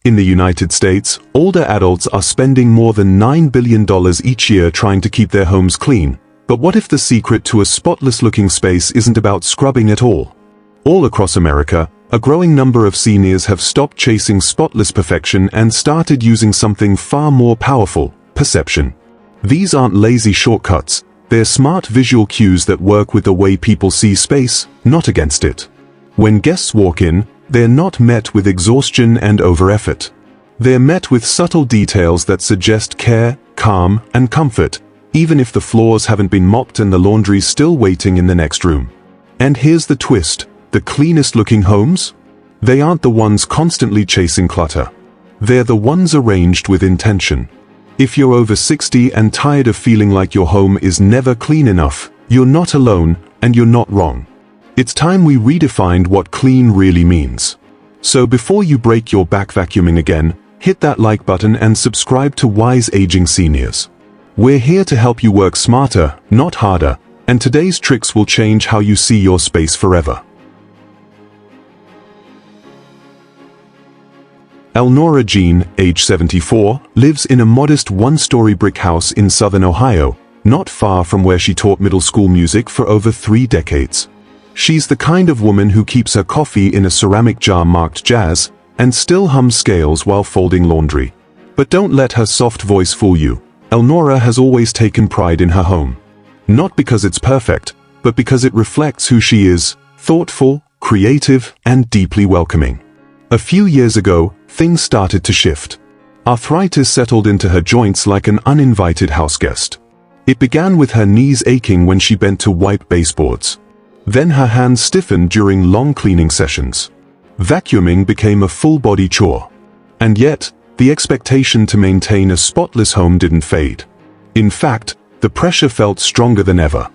In the United States, older adults are spending more than $9 billion each year trying to keep their homes clean. But what if the secret to a spotless-looking space isn't about scrubbing at all? All across America, a growing number of seniors have stopped chasing spotless perfection and started using something far more powerful: perception. These aren't lazy shortcuts, they're smart visual cues that work with the way people see space, not against it. When guests walk in, they're not met with exhaustion and over-effort. They're met with subtle details that suggest care, calm, and comfort, even if the floors haven't been mopped and the laundry's still waiting in the next room. And here's the twist: the cleanest-looking homes? They aren't the ones constantly chasing clutter. They're the ones arranged with intention. If you're over 60 and tired of feeling like your home is never clean enough, you're not alone, and you're not wrong. It's time we redefined what clean really means. So before you break your back vacuuming again, hit that like button and subscribe to Wise Aging Seniors. We're here to help you work smarter, not harder, and today's tricks will change how you see your space forever. Elnora Jean, age 74, lives in a modest one-story brick house in southern Ohio, not far from where she taught middle school music for over 3 decades. She's the kind of woman who keeps her coffee in a ceramic jar marked jazz, and still hums scales while folding laundry. But don't let her soft voice fool you. Elnora has always taken pride in her home. Not because it's perfect, but because it reflects who she is: thoughtful, creative, and deeply welcoming. A few years ago, things started to shift. Arthritis settled into her joints like an uninvited houseguest. It began with her knees aching when she bent to wipe baseboards. Then her hands stiffened during long cleaning sessions. Vacuuming became a full-body chore. And yet, the expectation to maintain a spotless home didn't fade. In fact, the pressure felt stronger than ever.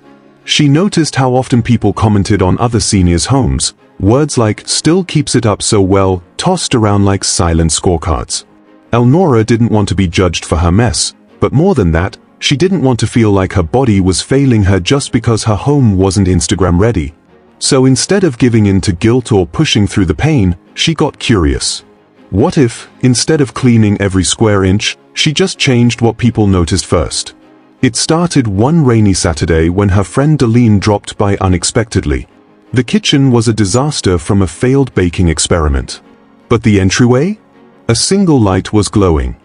She noticed how often people commented on other seniors' homes. Words like "still keeps it up so well" tossed around like silent scorecards. Elnora didn't want to be judged for her mess, but more than that, she didn't want to feel like her body was failing her just because her home wasn't Instagram ready. So instead of giving in to guilt or pushing through the pain, she got curious. What if, instead of cleaning every square inch, she just changed what people noticed first? It started one rainy Saturday when her friend Deline dropped by unexpectedly. The kitchen was a disaster from a failed baking experiment. But the entryway? A single light was glowing.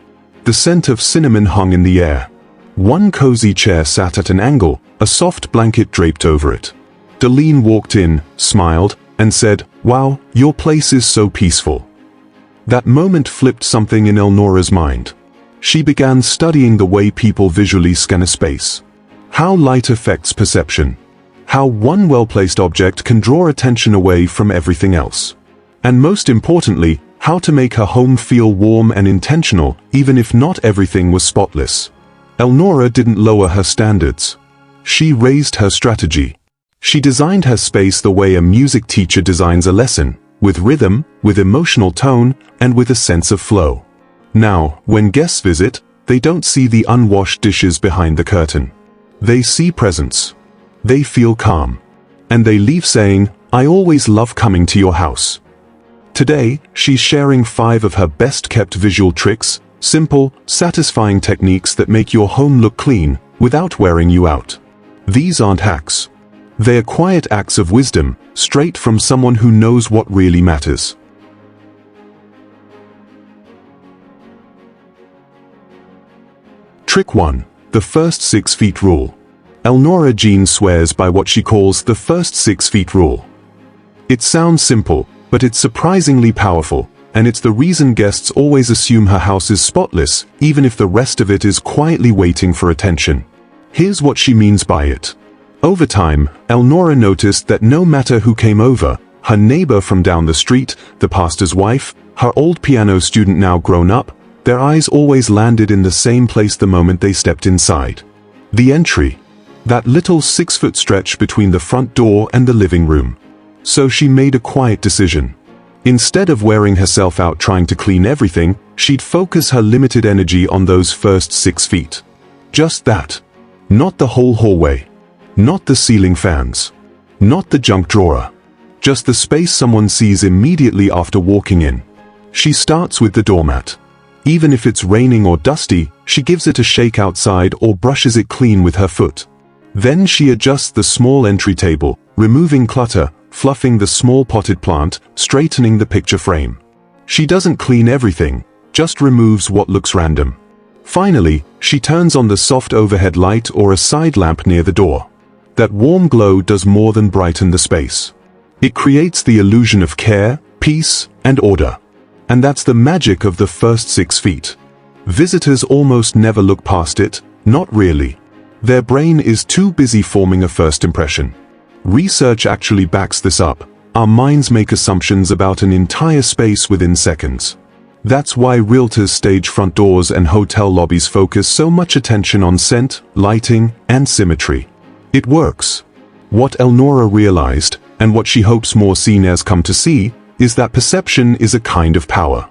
The scent of cinnamon hung in the air. One cozy chair sat at an angle, a soft blanket draped over it. Deline walked in, smiled, and said, "Wow, your place is so peaceful." That moment flipped something in Elnora's mind. She began studying the way people visually scan a space. How light affects perception. How one well-placed object can draw attention away from everything else. And most importantly, how to make her home feel warm and intentional, even if not everything was spotless. Elnora didn't lower her standards. She raised her strategy. She designed her space the way a music teacher designs a lesson, with rhythm, with emotional tone, and with a sense of flow. Now, when guests visit, they don't see the unwashed dishes behind the curtain. They see presence. They feel calm. And they leave saying, "I always love coming to your house." Today, she's sharing 5 of her best-kept visual tricks, simple, satisfying techniques that make your home look clean, without wearing you out. These aren't hacks. They're quiet acts of wisdom, straight from someone who knows what really matters. Trick 1. The first 6 feet rule. Elnora Jean swears by what she calls the first 6 feet rule. It sounds simple, but it's surprisingly powerful, and it's the reason guests always assume her house is spotless, even if the rest of it is quietly waiting for attention. Here's what she means by it. Over time, Elnora noticed that no matter who came over, her neighbor from down the street, the pastor's wife, her old piano student now grown up, their eyes always landed in the same place the moment they stepped inside. The entry. That little 6-foot stretch between the front door and the living room. So she made a quiet decision. Instead of wearing herself out trying to clean everything, she'd focus her limited energy on those first 6 feet. Just that. Not the whole hallway. Not the ceiling fans. Not the junk drawer. Just the space someone sees immediately after walking in. She starts with the doormat. Even if it's raining or dusty, she gives it a shake outside or brushes it clean with her foot. Then she adjusts the small entry table, removing clutter, fluffing the small potted plant, straightening the picture frame. She doesn't clean everything, just removes what looks random. Finally, she turns on the soft overhead light or a side lamp near the door. That warm glow does more than brighten the space. It creates the illusion of care, peace, and order. And that's the magic of the first 6 feet. Visitors almost never look past it, not really. Their brain is too busy forming a first impression. Research actually backs this up. Our minds make assumptions about an entire space within seconds. That's why realtors stage front doors and hotel lobbies focus so much attention on scent, lighting, and symmetry. It works. What Elnora realized, and what she hopes more seniors come to see, is that perception is a kind of power.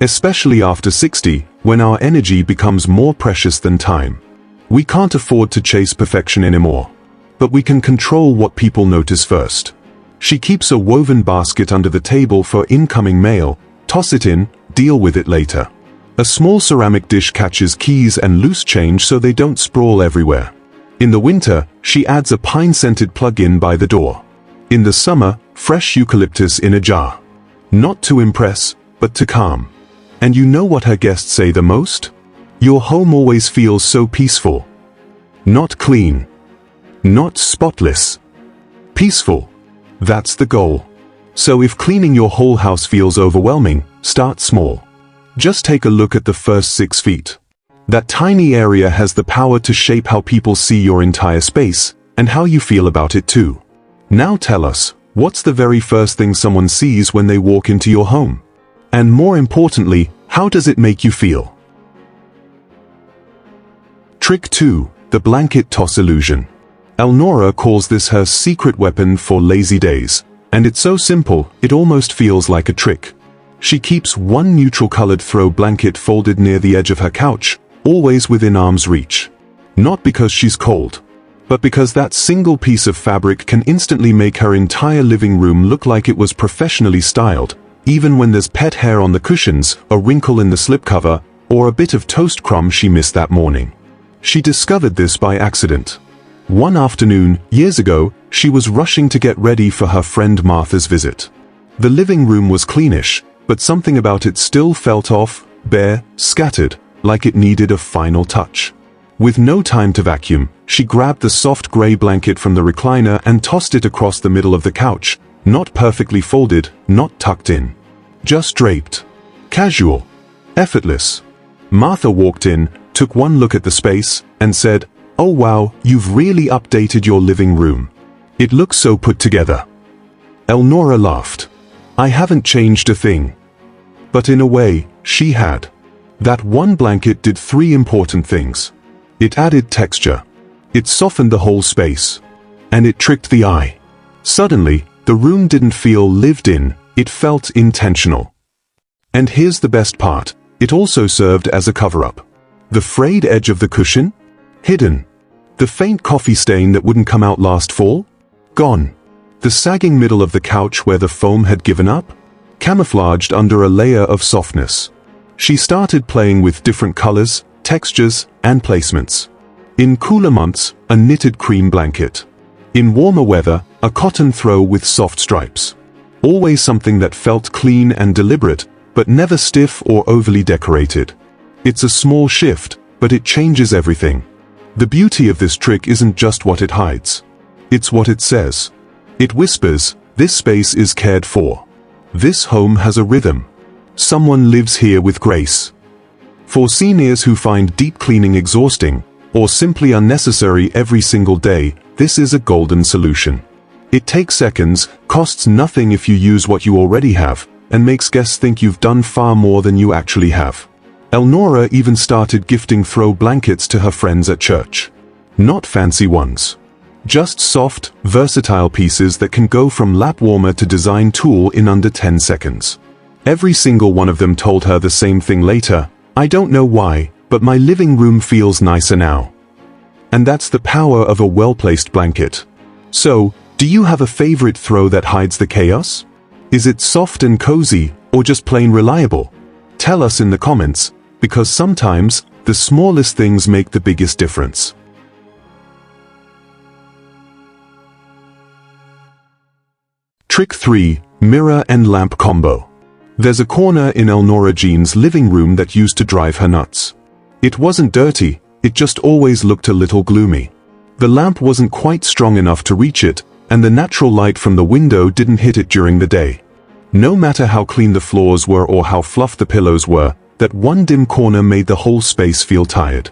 Especially after 60, when our energy becomes more precious than time. We can't afford to chase perfection anymore. But we can control what people notice first. She keeps a woven basket under the table for incoming mail, toss it in, deal with it later. A small ceramic dish catches keys and loose change so they don't sprawl everywhere. In the winter, she adds a pine-scented plug-in by the door. In the summer, fresh eucalyptus in a jar. Not to impress, but to calm. And you know what her guests say the most? Your home always feels so peaceful. Not clean. Not spotless. Peaceful. That's the goal. So if cleaning your whole house feels overwhelming, start small. Just take a look at the first 6 feet. That tiny area has the power to shape how people see your entire space, and how you feel about it too. Now tell us, what's the very first thing someone sees when they walk into your home? And more importantly, how does it make you feel? Trick 2. The blanket toss illusion. Elnora calls this her secret weapon for lazy days, and it's so simple, it almost feels like a trick. She keeps one neutral-colored throw blanket folded near the edge of her couch, always within arm's reach. Not because she's cold, but because that single piece of fabric can instantly make her entire living room look like it was professionally styled, even when there's pet hair on the cushions, a wrinkle in the slipcover, or a bit of toast crumb she missed that morning. She discovered this by accident. One afternoon, years ago, she was rushing to get ready for her friend Martha's visit. The living room was cleanish, but something about it still felt off, bare, scattered, like it needed a final touch. With no time to vacuum, she grabbed the soft gray blanket from the recliner and tossed it across the middle of the couch, not perfectly folded, not tucked in. Just draped. Casual. Effortless. Martha walked in, took one look at the space, and said, "Oh wow, you've really updated your living room. It looks so put together." Elnora laughed. "I haven't changed a thing." But in a way, she had. That one blanket did 3 important things. It added texture. It softened the whole space. And it tricked the eye. Suddenly, the room didn't feel lived in, it felt intentional. And here's the best part, it also served as a cover-up. The frayed edge of the cushion? Hidden. The faint coffee stain that wouldn't come out last fall? Gone. The sagging middle of the couch where the foam had given up? Camouflaged under a layer of softness. She started playing with different colors, textures, and placements. In cooler months, a knitted cream blanket. In warmer weather, a cotton throw with soft stripes. Always something that felt clean and deliberate, but never stiff or overly decorated. It's a small shift, but it changes everything. The beauty of this trick isn't just what it hides. It's what it says. It whispers, this space is cared for. This home has a rhythm. Someone lives here with grace. For seniors who find deep cleaning exhausting, or simply unnecessary every single day, this is a golden solution. It takes seconds, costs nothing if you use what you already have, and makes guests think you've done far more than you actually have. Elnora even started gifting throw blankets to her friends at church. Not fancy ones. Just soft, versatile pieces that can go from lap warmer to design tool in under 10 seconds. Every single one of them told her the same thing later, "I don't know why, but my living room feels nicer now." And that's the power of a well-placed blanket. So, do you have a favorite throw that hides the chaos? Is it soft and cozy, Or just plain reliable? Tell us in the comments, because sometimes, the smallest things make the biggest difference. Trick 3. Mirror and lamp combo. There's a corner in Elnora Jean's living room that used to drive her nuts. It wasn't dirty, it just always looked a little gloomy. The lamp wasn't quite strong enough to reach it, and the natural light from the window didn't hit it during the day. No matter how clean the floors were or how fluffed the pillows were, that one dim corner made the whole space feel tired.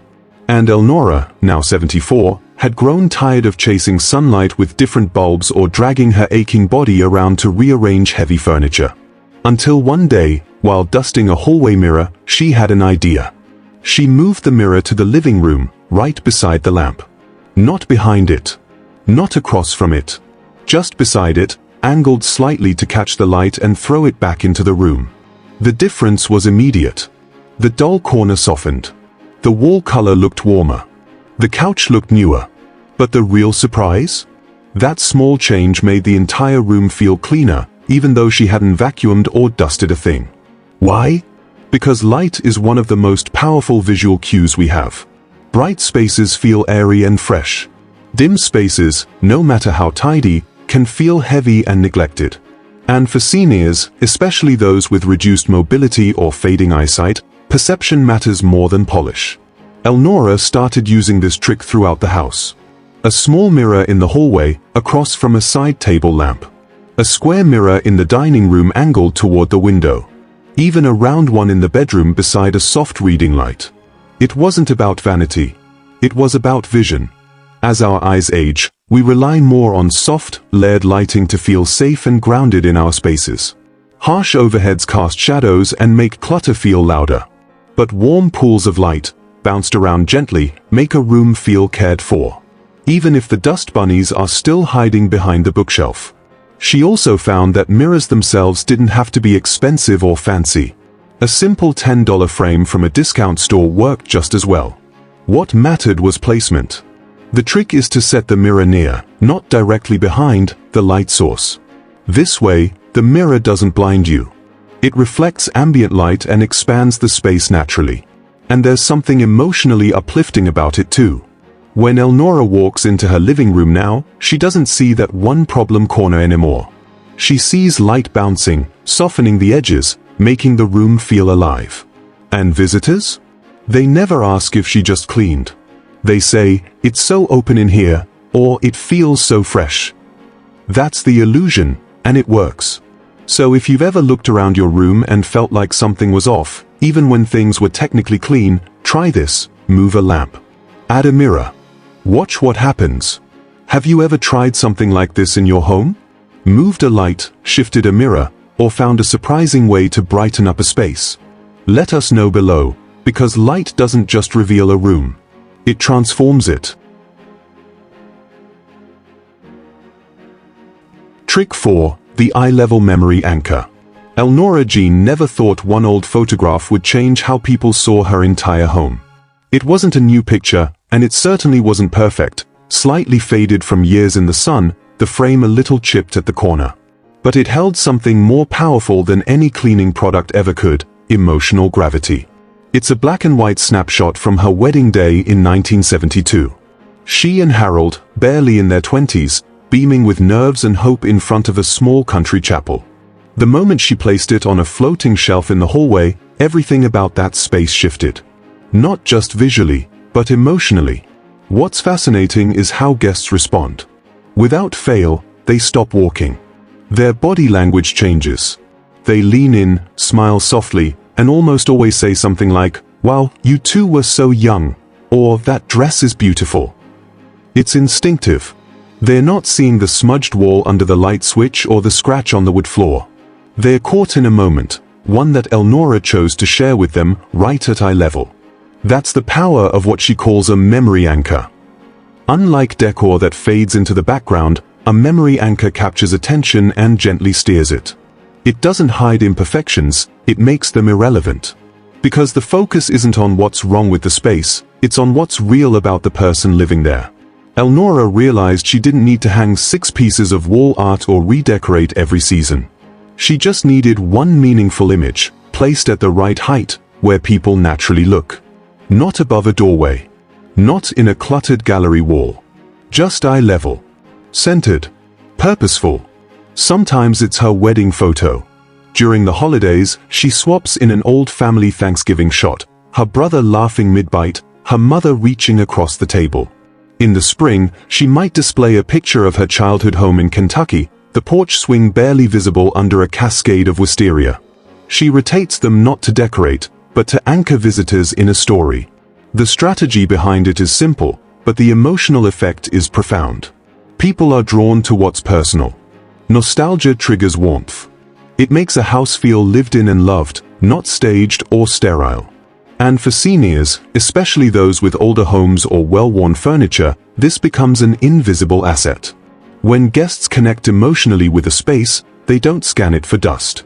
And Elnora, now 74, had grown tired of chasing sunlight with different bulbs or dragging her aching body around to rearrange heavy furniture. Until one day, while dusting a hallway mirror, she had an idea. She moved the mirror to the living room, right beside the lamp. Not behind it. Not across from it. Just beside it, angled slightly to catch the light and throw it back into the room. The difference was immediate. The dull corner softened. The wall color looked warmer. The couch looked newer. But the real surprise? That small change made the entire room feel cleaner, even though she hadn't vacuumed or dusted a thing. Why? Because light is one of the most powerful visual cues we have. Bright spaces feel airy and fresh. Dim spaces, no matter how tidy, can feel heavy and neglected. And for seniors, especially those with reduced mobility or fading eyesight, perception matters more than polish. Elnora started using this trick throughout the house. A small mirror in the hallway, across from a side table lamp. A square mirror in the dining room angled toward the window. Even a round one in the bedroom beside a soft reading light. It wasn't about vanity. It was about vision. As our eyes age, we rely more on soft, layered lighting to feel safe and grounded in our spaces. Harsh overheads cast shadows and make clutter feel louder. But warm pools of light, bounced around gently, make a room feel cared for. Even if the dust bunnies are still hiding behind the bookshelf. She also found that mirrors themselves didn't have to be expensive or fancy. A simple $10 frame from a discount store worked just as well. What mattered was placement. The trick is to set the mirror near, not directly behind, the light source. This way, the mirror doesn't blind you. It reflects ambient light and expands the space naturally. And there's something emotionally uplifting about it too. When Elnora walks into her living room now, she doesn't see that one problem corner anymore. She sees light bouncing, softening the edges, making the room feel alive. And visitors? They never ask if she just cleaned. They say, "It's so open in here," or "It feels so fresh." That's the illusion, and it works. So if you've ever looked around your room and felt like something was off, even when things were technically clean, try this: move a lamp. Add a mirror. Watch what happens. Have you ever tried something like this in your home? Moved a light, shifted a mirror, or found a surprising way to brighten up a space? Let us know below, because light doesn't just reveal a room. It transforms it. Trick 4. The eye-level memory anchor. Elnora Jean never thought one old photograph would change how people saw her entire home. It wasn't a new picture, and it certainly wasn't perfect, slightly faded from years in the sun, the frame a little chipped at the corner. But it held something more powerful than any cleaning product ever could: emotional gravity. It's a black and white snapshot from her wedding day in 1972. She and Harold, barely in their 20s, beaming with nerves and hope in front of a small country chapel. The moment she placed it on a floating shelf in the hallway, everything about that space shifted. Not just visually, but emotionally. What's fascinating is how guests respond. Without fail, they stop walking. Their body language changes. They lean in, smile softly, and almost always say something like, "Wow, you two were so young," or "That dress is beautiful." It's instinctive. They're not seeing the smudged wall under the light switch or the scratch on the wood floor. They're caught in a moment, one that Elnora chose to share with them right at eye level. That's the power of what she calls a memory anchor. Unlike decor that fades into the background, a memory anchor captures attention and gently steers it. It doesn't hide imperfections, it makes them irrelevant. Because the focus isn't on what's wrong with the space, it's on what's real about the person living there. Elnora realized she didn't need to hang 6 pieces of wall art or redecorate every season. She just needed one meaningful image, placed at the right height, where people naturally look. Not above a doorway. Not in a cluttered gallery wall. Just eye level. Centered. Purposeful. Sometimes it's her wedding photo. During the holidays, she swaps in an old family Thanksgiving shot, her brother laughing mid-bite, her mother reaching across the table. In the spring, she might display a picture of her childhood home in Kentucky, the porch swing barely visible under a cascade of wisteria. She rotates them not to decorate, but to anchor visitors in a story. The strategy behind it is simple, but the emotional effect is profound. People are drawn to what's personal. Nostalgia triggers warmth. It makes a house feel lived in and loved, not staged or sterile. And for seniors, especially those with older homes or well-worn furniture, this becomes an invisible asset. When guests connect emotionally with a space, they don't scan it for dust.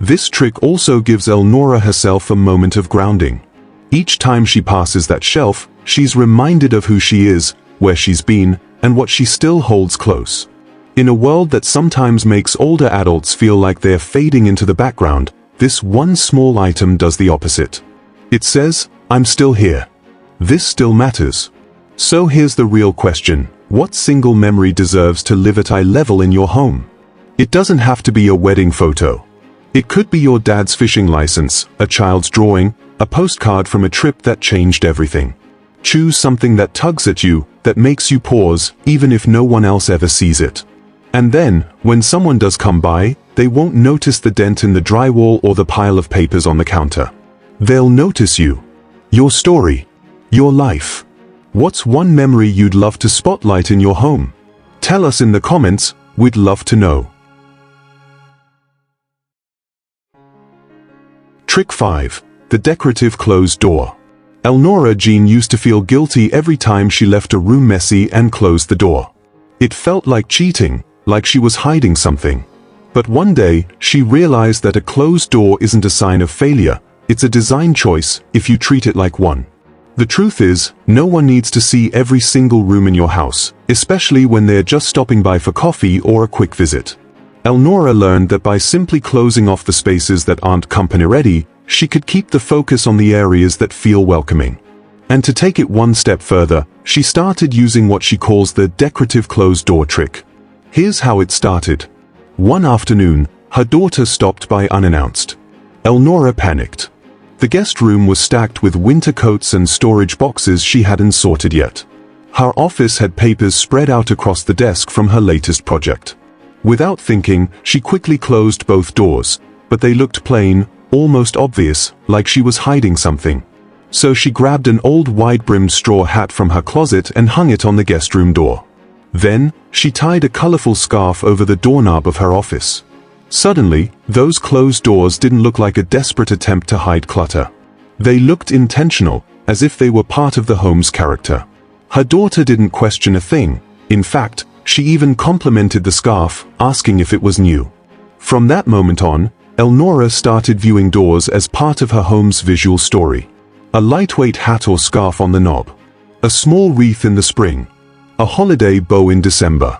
This trick also gives Elnora herself a moment of grounding. Each time she passes that shelf, she's reminded of who she is, where she's been, and what she still holds close. In a world that sometimes makes older adults feel like they're fading into the background, this one small item does the opposite. It says, "I'm still here. This still matters." So here's the real question: what single memory deserves to live at eye level in your home? It doesn't have to be a wedding photo. It could be your dad's fishing license, a child's drawing, a postcard from a trip that changed everything. Choose something that tugs at you, that makes you pause, even if no one else ever sees it. And then, when someone does come by, they won't notice the dent in the drywall or the pile of papers on the counter. They'll notice you. Your story. Your life. What's one memory you'd love to spotlight in your home? Tell us in the comments, we'd love to know. Trick 5. The decorative closed door. Elnora Jean used to feel guilty every time she left a room messy and closed the door. It felt like cheating, like she was hiding something. But one day, she realized that a closed door isn't a sign of failure, it's a design choice if you treat it like one. The truth is, no one needs to see every single room in your house, especially when they're just stopping by for coffee or a quick visit. Elnora learned that by simply closing off the spaces that aren't company-ready, she could keep the focus on the areas that feel welcoming. And to take it one step further, she started using what she calls the decorative closed door trick. Here's how it started. One afternoon, her daughter stopped by unannounced. Elnora panicked. The guest room was stacked with winter coats and storage boxes she hadn't sorted yet. Her office had papers spread out across the desk from her latest project. Without thinking, she quickly closed both doors, but they looked plain, almost obvious, like she was hiding something. So she grabbed an old wide-brimmed straw hat from her closet and hung it on the guest room door. Then, she tied a colorful scarf over the doorknob of her office. Suddenly, those closed doors didn't look like a desperate attempt to hide clutter. They looked intentional, as if they were part of the home's character. Her daughter didn't question a thing. In fact, she even complimented the scarf, asking if it was new. From that moment on, Elnora started viewing doors as part of her home's visual story. A lightweight hat or scarf on the knob. A small wreath in the spring. A holiday bow in December.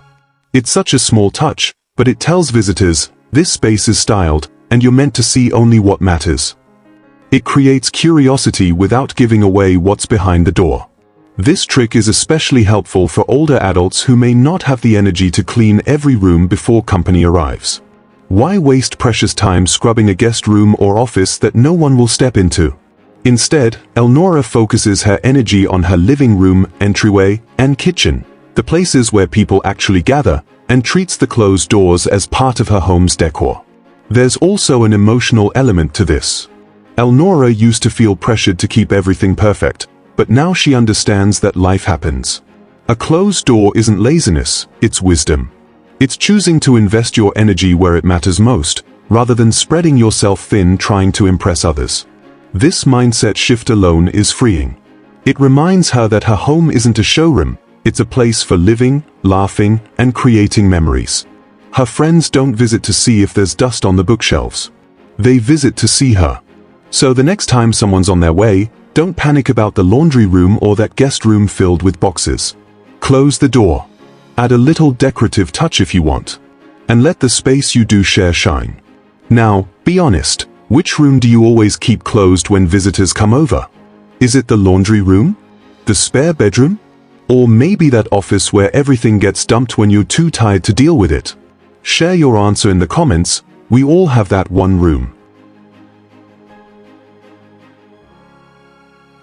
It's such a small touch, but it tells visitors, this space is styled, and you're meant to see only what matters. It creates curiosity without giving away what's behind the door. This trick is especially helpful for older adults who may not have the energy to clean every room before company arrives. Why waste precious time scrubbing a guest room or office that no one will step into? Instead, Elnora focuses her energy on her living room, entryway, and kitchen, the places where people actually gather, and treats the closed doors as part of her home's decor. There's also an emotional element to this. Elnora used to feel pressured to keep everything perfect, but now she understands that life happens. A closed door isn't laziness, it's wisdom. It's choosing to invest your energy where it matters most, rather than spreading yourself thin trying to impress others. This mindset shift alone is freeing. It reminds her that her home isn't a showroom, it's a place for living, laughing, and creating memories. Her friends don't visit to see if there's dust on the bookshelves. They visit to see her. So the next time someone's on their way, don't panic about the laundry room or that guest room filled with boxes. Close the door. Add a little decorative touch if you want. And let the space you do share shine. Now, be honest, which room do you always keep closed when visitors come over? Is it the laundry room? The spare bedroom? Or maybe that office where everything gets dumped when you're too tired to deal with it? Share your answer in the comments. We all have that one room.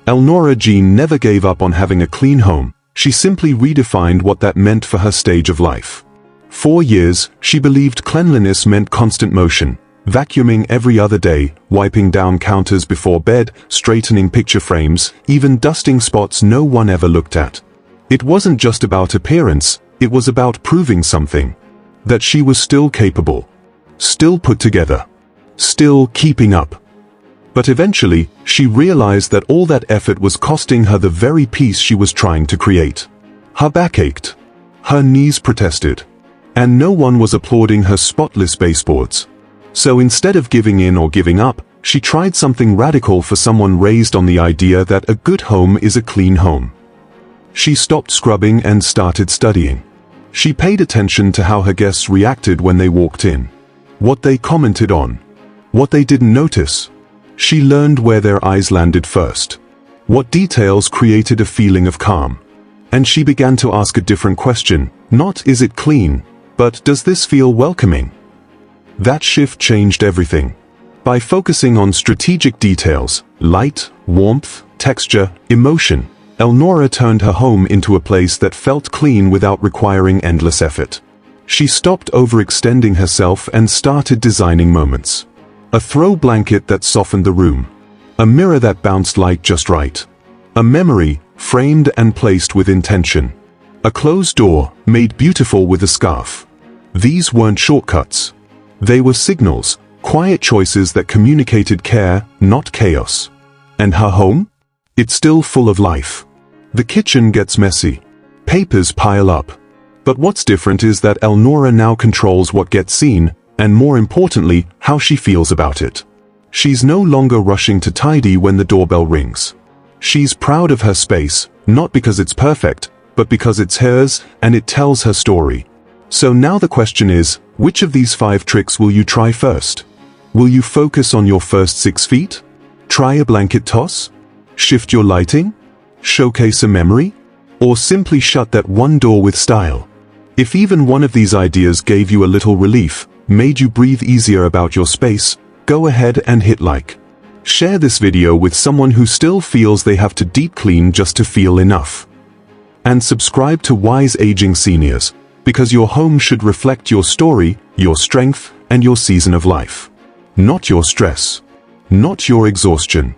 Elnora Jean never gave up on having a clean home. She simply redefined what that meant for her stage of life. For years, she believed cleanliness meant constant motion, vacuuming every other day, wiping down counters before bed, straightening picture frames, even dusting spots no one ever looked at. It wasn't just about appearance, it was about proving something. That she was still capable. Still put together. Still keeping up. But eventually, she realized that all that effort was costing her the very peace she was trying to create. Her back ached. Her knees protested. And no one was applauding her spotless baseboards. So instead of giving in or giving up, she tried something radical for someone raised on the idea that a good home is a clean home. She stopped scrubbing and started studying. She paid attention to how her guests reacted when they walked in. What they commented on. What they didn't notice. She learned where their eyes landed first. What details created a feeling of calm. And she began to ask a different question, not is it clean, but does this feel welcoming? That shift changed everything. By focusing on strategic details, light, warmth, texture, emotion, Elnora turned her home into a place that felt clean without requiring endless effort. She stopped overextending herself and started designing moments. A throw blanket that softened the room. A mirror that bounced light just right. A memory, framed and placed with intention. A closed door, made beautiful with a scarf. These weren't shortcuts. They were signals, quiet choices that communicated care, not chaos. And her home? It's still full of life. The kitchen gets messy. Papers pile up. But what's different is that Elnora now controls what gets seen, and more importantly, how she feels about it. She's no longer rushing to tidy when the doorbell rings. She's proud of her space, not because it's perfect, but because it's hers, and it tells her story. So now the question is, which of these 5 tricks will you try first? Will you focus on your first 6 feet? Try a blanket toss? Shift your lighting? Showcase a memory? Or simply shut that one door with style? If even one of these ideas gave you a little relief, made you breathe easier about your space, go ahead and hit like. Share this video with someone who still feels they have to deep clean just to feel enough. And subscribe to Wise Aging Seniors, because your home should reflect your story, your strength, and your season of life. Not your stress. Not your exhaustion.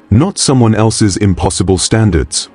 Not someone else's impossible standards.